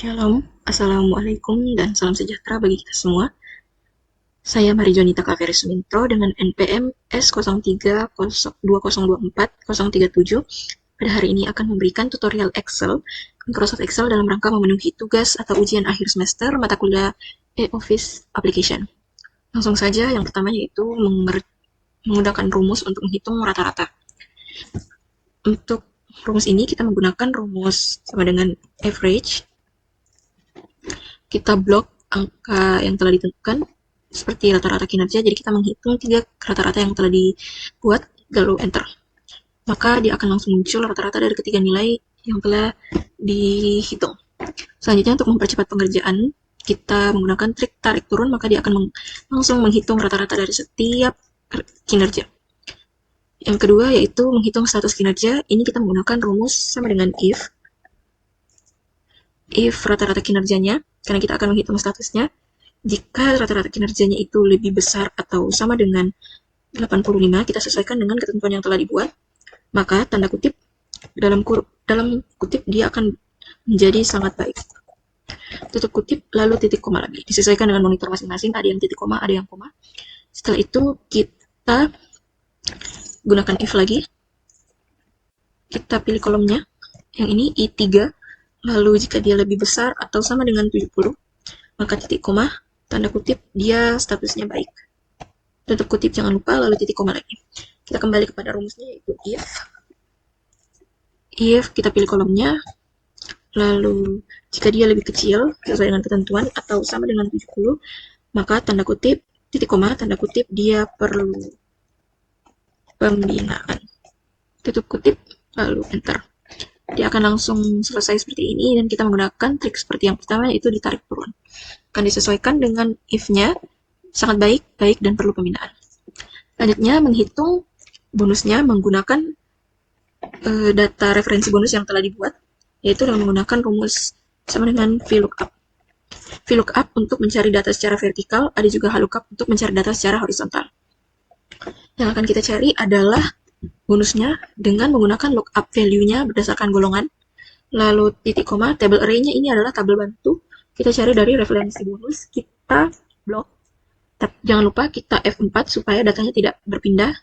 Shalom, Assalamualaikum, dan salam sejahtera bagi kita semua. Saya Marijonita Kaveri Sumintro dengan NPM S03-2024-037. Pada hari ini akan memberikan tutorial Excel, Microsoft Excel dalam rangka memenuhi tugas atau ujian akhir semester mata kuliah e-Office Application. Langsung saja, yang pertama yaitu menggunakan rumus untuk menghitung rata-rata. Untuk rumus ini kita menggunakan rumus sama dengan average. Kita blok angka yang telah ditentukan seperti rata-rata kinerja, jadi kita menghitung 3 rata-rata yang telah dibuat, lalu enter. Maka dia akan langsung muncul rata-rata dari ketiga nilai yang telah dihitung. Selanjutnya untuk mempercepat pengerjaan, kita menggunakan trik tarik turun, maka dia akan langsung menghitung rata-rata dari setiap kinerja. Yang kedua yaitu menghitung status kinerja, ini kita menggunakan rumus sama dengan if rata-rata kinerjanya, karena kita akan menghitung statusnya, jika rata-rata kinerjanya itu lebih besar atau sama dengan 85, kita sesuaikan dengan ketentuan yang telah dibuat, maka tanda kutip dalam kutip dia akan menjadi sangat baik. Tutup kutip, lalu titik koma lagi. Disesuaikan dengan monitor masing-masing, ada yang titik koma, ada yang koma. Setelah itu kita gunakan if lagi. Kita pilih kolomnya, yang ini I3, lalu jika dia lebih besar atau sama dengan 70, maka titik koma, tanda kutip, dia statusnya baik. Tutup kutip jangan lupa, lalu titik koma lagi. Kita kembali kepada rumusnya, yaitu if kita pilih kolomnya, lalu jika dia lebih kecil sesuai dengan ketentuan atau sama dengan 70, maka tanda kutip, titik koma, tanda kutip, dia perlu pembinaan. Tutup kutip, lalu enter. Dia akan langsung selesai seperti ini, dan kita menggunakan trik seperti yang pertama, yaitu ditarik turun. Akan disesuaikan dengan if-nya, sangat baik, baik, dan perlu pembinaan. Selanjutnya, menghitung bonusnya menggunakan data referensi bonus yang telah dibuat, yaitu dengan menggunakan rumus sama dengan VLOOKUP. VLOOKUP untuk mencari data secara vertikal, ada juga HLOOKUP untuk mencari data secara horizontal. Yang akan kita cari adalah bonusnya dengan menggunakan lookup value-nya berdasarkan golongan, lalu titik koma, table array-nya ini adalah tabel bantu, kita cari dari referensi bonus, kita blok, jangan lupa kita F4 supaya datanya tidak berpindah,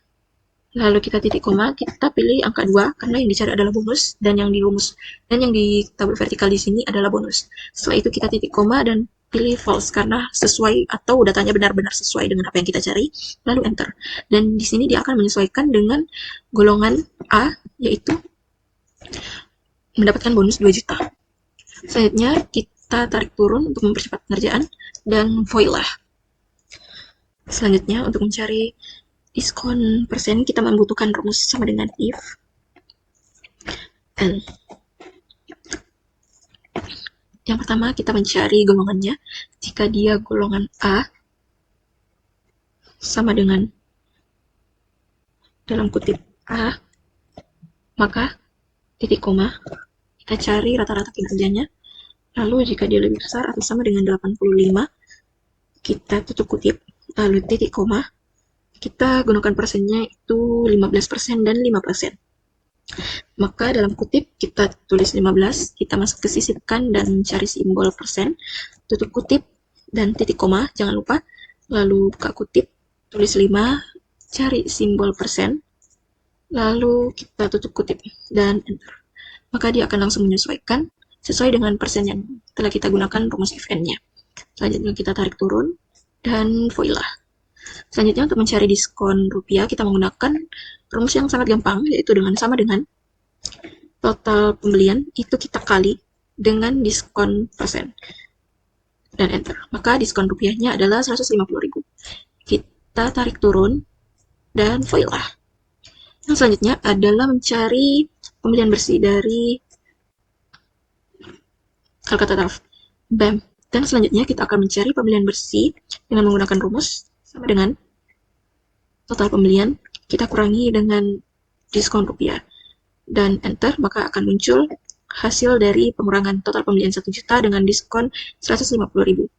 lalu kita titik koma, kita pilih angka 2 karena yang dicari adalah bonus, dan yang di rumus dan yang di tabel vertikal di sini adalah bonus. Setelah itu kita titik koma dan pilih false karena sesuai atau datanya benar-benar sesuai dengan apa yang kita cari, lalu enter. Dan di sini dia akan menyesuaikan dengan golongan A, yaitu mendapatkan bonus 2 juta. Selanjutnya kita tarik turun untuk mempercepat pengerjaan dan void lah. Selanjutnya untuk mencari diskon persen, kita membutuhkan rumus sama dengan if and. Yang pertama kita mencari golongannya. Jika dia golongan A sama dengan dalam kutip A, maka titik koma, kita cari rata-rata kinerjanya. Lalu jika dia lebih besar atau sama dengan 85, kita tutup kutip, lalu titik koma, kita gunakan persennya itu 15% dan 5%. Maka dalam kutip kita tulis 15, kita masuk ke sisipkan dan cari simbol persen, tutup kutip dan titik koma, jangan lupa, lalu buka kutip, tulis 5, cari simbol persen, lalu kita tutup kutip dan enter. Maka dia akan langsung menyesuaikan sesuai dengan persen yang telah kita gunakan rumus if and-nya. Selanjutnya kita tarik turun dan void lah. Selanjutnya untuk mencari diskon rupiah, kita menggunakan rumus yang sangat gampang, yaitu dengan sama dengan total pembelian itu kita kali dengan diskon persen dan enter. Maka diskon rupiahnya adalah 150.000. Kita tarik turun dan void lah. Yang selanjutnya adalah mencari pembelian bersih dari Calcutta. BAM. Dan selanjutnya kita akan mencari pembelian bersih dengan menggunakan rumus sama dengan total pembelian, kita kurangi dengan diskon rupiah dan enter, maka akan muncul hasil dari pengurangan total pembelian 1 juta dengan diskon 150.000.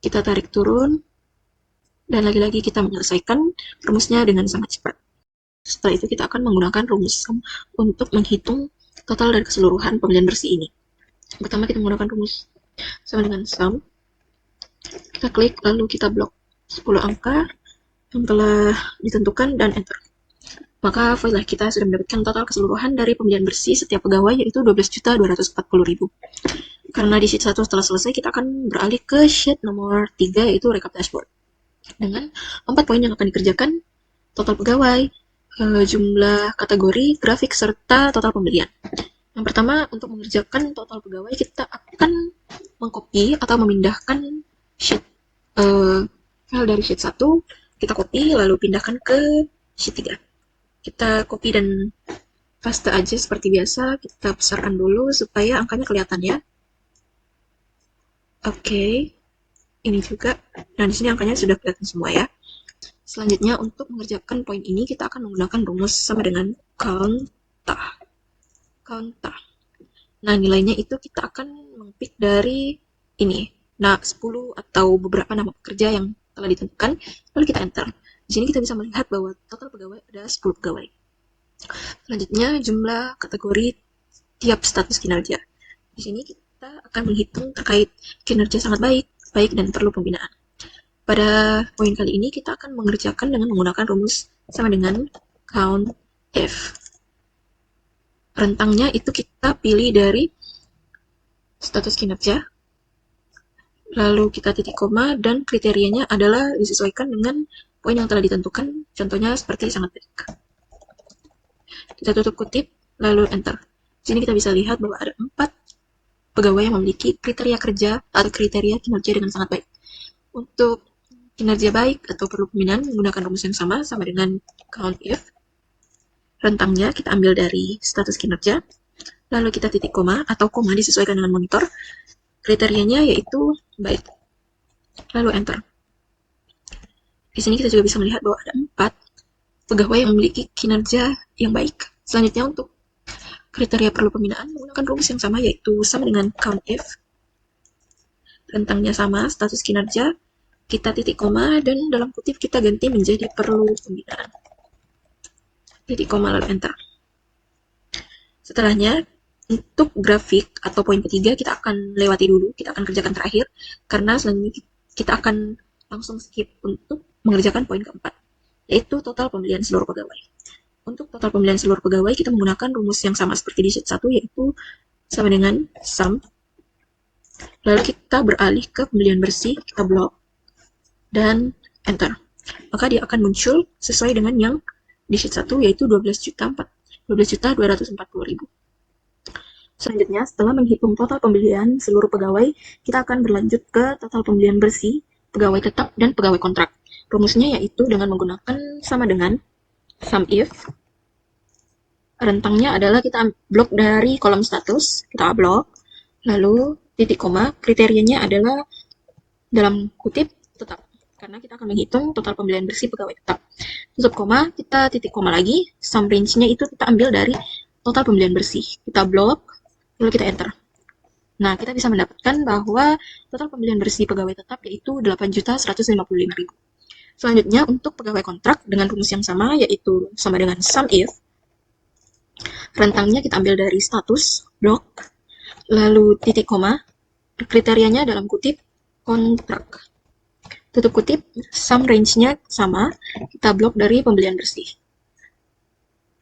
Kita tarik turun dan lagi-lagi kita menyelesaikan rumusnya dengan sangat cepat. Setelah itu kita akan menggunakan rumus sum untuk menghitung total dari keseluruhan pembelian bersih ini. Pertama kita menggunakan rumus sama dengan sum. Kita klik lalu kita blok 10 angka yang telah ditentukan dan enter. Maka voidlah kita sudah mendapatkan total keseluruhan dari pembelian bersih setiap pegawai yaitu 12.240.000. Karena di sheet 1 setelah selesai, kita akan beralih ke sheet nomor 3 yaitu recap dashboard. Dengan 4 poin yang akan dikerjakan: total pegawai, jumlah kategori, grafik, serta total pembelian. Yang pertama, untuk mengerjakan total pegawai, kita akan mengcopy atau memindahkan sheet file dari sheet 1, kita copy lalu pindahkan ke sheet 3. Kita copy dan paste aja seperti biasa, kita besarkan dulu supaya angkanya kelihatan ya. Oke, ini juga. Nah, di sini angkanya sudah kelihatan semua ya. Selanjutnya, untuk mengerjakan poin ini, kita akan menggunakan rumus sama dengan countah. Nah, nilainya itu kita akan mengpick dari ini. Nah, 10 atau beberapa nama pekerja yang telah ditentukan, lalu kita enter. Di sini kita bisa melihat bahwa total pegawai ada 10 pegawai. Selanjutnya, jumlah kategori tiap status kinerja. Di sini kita akan menghitung terkait kinerja sangat baik dan perlu pembinaan. Pada poin kali ini kita akan mengerjakan dengan menggunakan rumus sama dengan countIf. Rentangnya itu kita pilih dari status kinerja, lalu kita titik koma, dan kriterianya adalah disesuaikan dengan poin yang telah ditentukan, contohnya seperti sangat baik. Kita tutup kutip, lalu enter. Di sini kita bisa lihat bahwa ada 4 pegawai yang memiliki kriteria kerja atau kriteria kinerja dengan sangat baik. Untuk kinerja baik atau perlu pembinaan menggunakan rumus yang sama dengan countIf. Rentangnya kita ambil dari status kinerja, lalu kita titik koma atau koma disesuaikan dengan monitor. Kriterianya yaitu baik. Lalu enter. Di sini kita juga bisa melihat bahwa ada 4 pegawai yang memiliki kinerja yang baik. Selanjutnya untuk kriteria perlu pembinaan menggunakan rumus yang sama yaitu sama dengan countIf. Rentangnya sama, status kinerja, kita titik koma, dan dalam kutip kita ganti menjadi perlu pembinaan. Titik koma lalu enter. Setelahnya, untuk grafik atau poin ketiga kita akan lewati dulu, kita akan kerjakan terakhir, karena selanjutnya kita akan langsung skip untuk mengerjakan poin keempat, yaitu total pembelian seluruh pegawai. Untuk total pembelian seluruh pegawai, kita menggunakan rumus yang sama seperti di sheet 1, yaitu sama dengan sum. Lalu kita beralih ke pembelian bersih, kita blok, dan enter. Maka dia akan muncul sesuai dengan yang di sheet 1, yaitu 12.240.000. Selanjutnya, setelah menghitung total pembelian seluruh pegawai, kita akan berlanjut ke total pembelian bersih, pegawai tetap, dan pegawai kontrak. Rumusnya yaitu dengan menggunakan sama dengan SUMIF. Rentangnya adalah kita blok dari kolom status, kita blok, lalu titik koma, kriterianya adalah dalam kutip tetap, karena kita akan menghitung total pembelian bersih pegawai tetap. Tutup koma, kita titik koma lagi, sum range-nya itu kita ambil dari total pembelian bersih, kita blok, lalu kita enter. Nah, kita bisa mendapatkan bahwa total pembelian bersih pegawai tetap yaitu 8.155.000. Selanjutnya, untuk pegawai kontrak dengan rumus yang sama, yaitu sama dengan SUMIF. Rentangnya kita ambil dari status, blok, lalu titik koma, kriterianya dalam kutip kontrak. Tutup kutip, sum range-nya sama, kita blok dari pembelian bersih.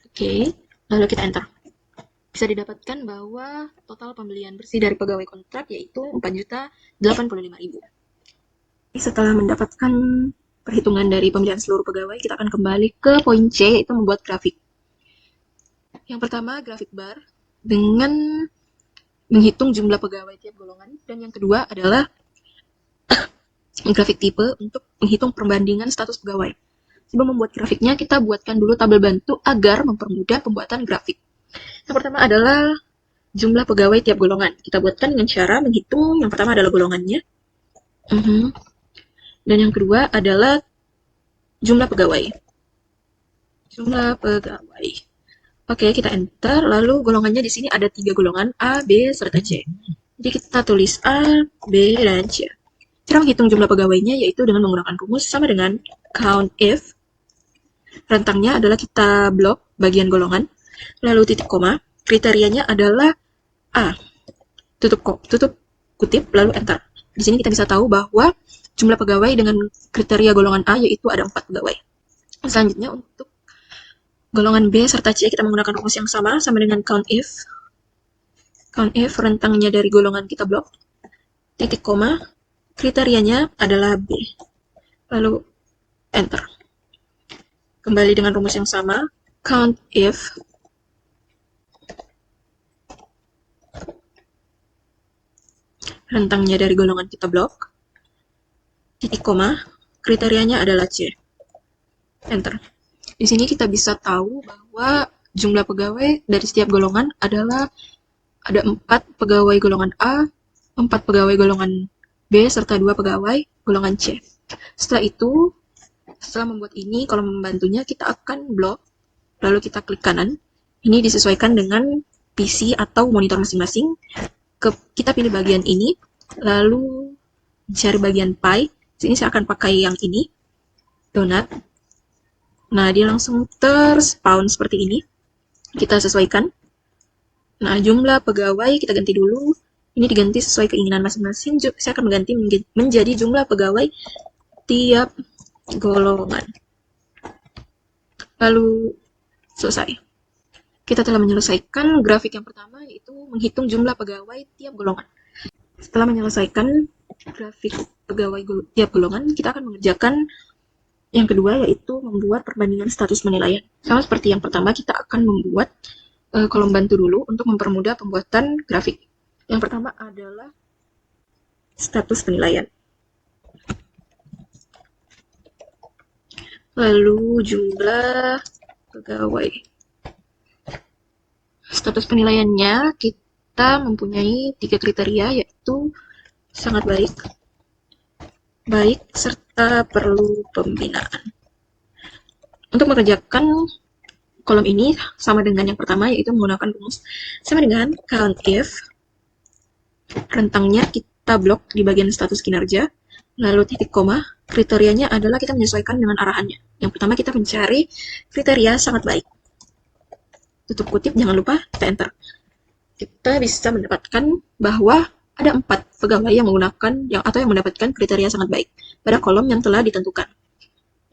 Oke, lalu kita enter. Bisa didapatkan bahwa total pembelian bersih dari pegawai kontrak yaitu 4.085.000. Setelah mendapatkan perhitungan dari pembelian seluruh pegawai, kita akan kembali ke poin C, yaitu membuat grafik. Yang pertama, grafik bar dengan menghitung jumlah pegawai tiap golongan, dan yang kedua adalah grafik tipe untuk menghitung perbandingan status pegawai. Sebelum membuat grafiknya, kita buatkan dulu tabel bantu agar mempermudah pembuatan grafik. Yang pertama adalah jumlah pegawai tiap golongan. Kita buatkan dengan cara menghitung, yang pertama adalah golongannya. Dan yang kedua adalah jumlah pegawai. Oke, kita enter. Lalu golongannya di sini ada 3 golongan, A, B, serta C. Jadi kita tulis A, B, dan C. Cara menghitung jumlah pegawainya yaitu dengan menggunakan rumus sama dengan countIf. Rentangnya adalah kita blok bagian golongan. Lalu titik koma, kriterianya adalah A. tutup kutip, lalu enter. Di sini kita bisa tahu bahwa jumlah pegawai dengan kriteria golongan A yaitu ada 4 pegawai. Selanjutnya untuk golongan B serta C kita menggunakan rumus yang sama dengan count if. Count if rentangnya dari golongan kita blok, titik koma, kriterianya adalah B. Lalu enter. Kembali dengan rumus yang sama, count if rentangnya dari golongan kita blok, titik koma, kriterianya adalah C. Enter. Di sini kita bisa tahu bahwa jumlah pegawai dari setiap golongan adalah ada 4 pegawai golongan A, 4 pegawai golongan B, serta 2 pegawai golongan C. Setelah itu, setelah membuat ini, kolom membantunya kita akan blok, lalu kita klik kanan. Ini disesuaikan dengan PC atau monitor masing-masing. Kita pilih bagian ini, lalu cari bagian pie. Sini saya akan pakai yang ini, donut. Nah, dia langsung terspawn seperti ini. Kita sesuaikan. Nah, jumlah pegawai kita ganti dulu. Ini diganti sesuai keinginan masing-masing. Saya akan mengganti menjadi jumlah pegawai tiap golongan. Lalu selesai. Kita telah menyelesaikan grafik yang pertama, yaitu menghitung jumlah pegawai tiap golongan. Setelah menyelesaikan grafik pegawai tiap golongan, kita akan mengerjakan yang kedua, yaitu membuat perbandingan status penilaian. Sama seperti yang pertama, kita akan membuat kolom bantu dulu untuk mempermudah pembuatan grafik. Yang pertama adalah status penilaian. Lalu jumlah pegawai. Status penilaiannya kita mempunyai 3 kriteria, yaitu sangat baik, baik, serta perlu pembinaan. Untuk mengerjakan kolom ini sama dengan yang pertama, yaitu menggunakan rumus sama dengan count if. Rentangnya kita blok di bagian status kinerja, lalu titik koma, kriterianya adalah kita menyesuaikan dengan arahannya. Yang pertama kita mencari kriteria sangat baik. Tutup kutip, jangan lupa kita enter. Kita bisa mendapatkan bahwa ada 4 pegawai yang menggunakan atau yang mendapatkan kriteria sangat baik pada kolom yang telah ditentukan.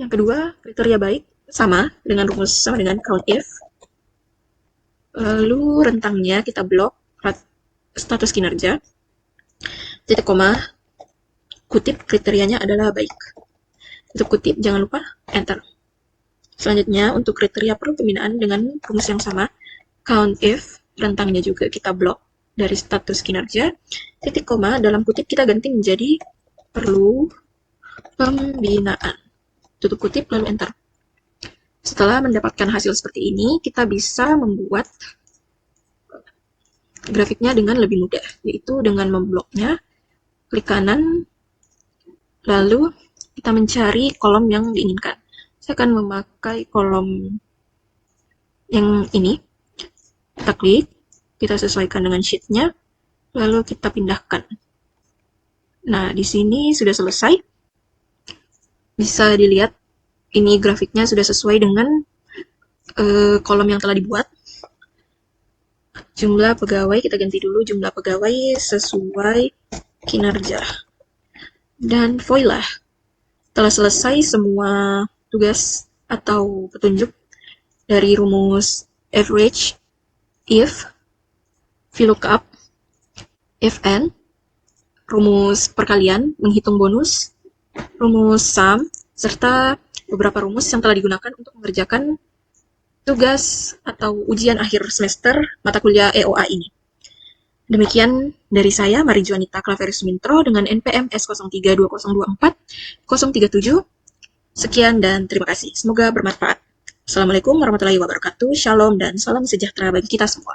Yang kedua, kriteria baik sama dengan rumus sama dengan count if. Lalu rentangnya kita blok status kinerja, titik koma, kutip, kriterianya adalah baik. Tutup kutip, jangan lupa enter. Selanjutnya, untuk kriteria perlu pembinaan dengan rumus yang sama, count if, rentangnya juga kita blok dari status kinerja, titik koma, dalam kutip kita ganti menjadi perlu pembinaan. Tutup kutip, lalu enter. Setelah mendapatkan hasil seperti ini, kita bisa membuat grafiknya dengan lebih mudah, yaitu dengan membloknya, klik kanan, lalu kita mencari kolom yang diinginkan. Saya akan memakai kolom yang ini. Kita klik, kita sesuaikan dengan sheet-nya, lalu kita pindahkan. Nah, di sini sudah selesai. Bisa dilihat, ini grafiknya sudah sesuai dengan kolom yang telah dibuat. Jumlah pegawai, kita ganti dulu jumlah pegawai sesuai kinerja. Dan voila, telah selesai semua tugas atau petunjuk dari rumus average, if, VLOOKUP, fn, rumus perkalian, menghitung bonus, rumus sum, serta beberapa rumus yang telah digunakan untuk mengerjakan tugas atau ujian akhir semester mata kuliah EOA ini. Demikian dari saya, Mari Juanita Claveris Sumintro dengan NPM S032024-037. Sekian dan terima kasih. Semoga bermanfaat. Assalamualaikum warahmatullahi wabarakatuh. Shalom dan salam sejahtera bagi kita semua.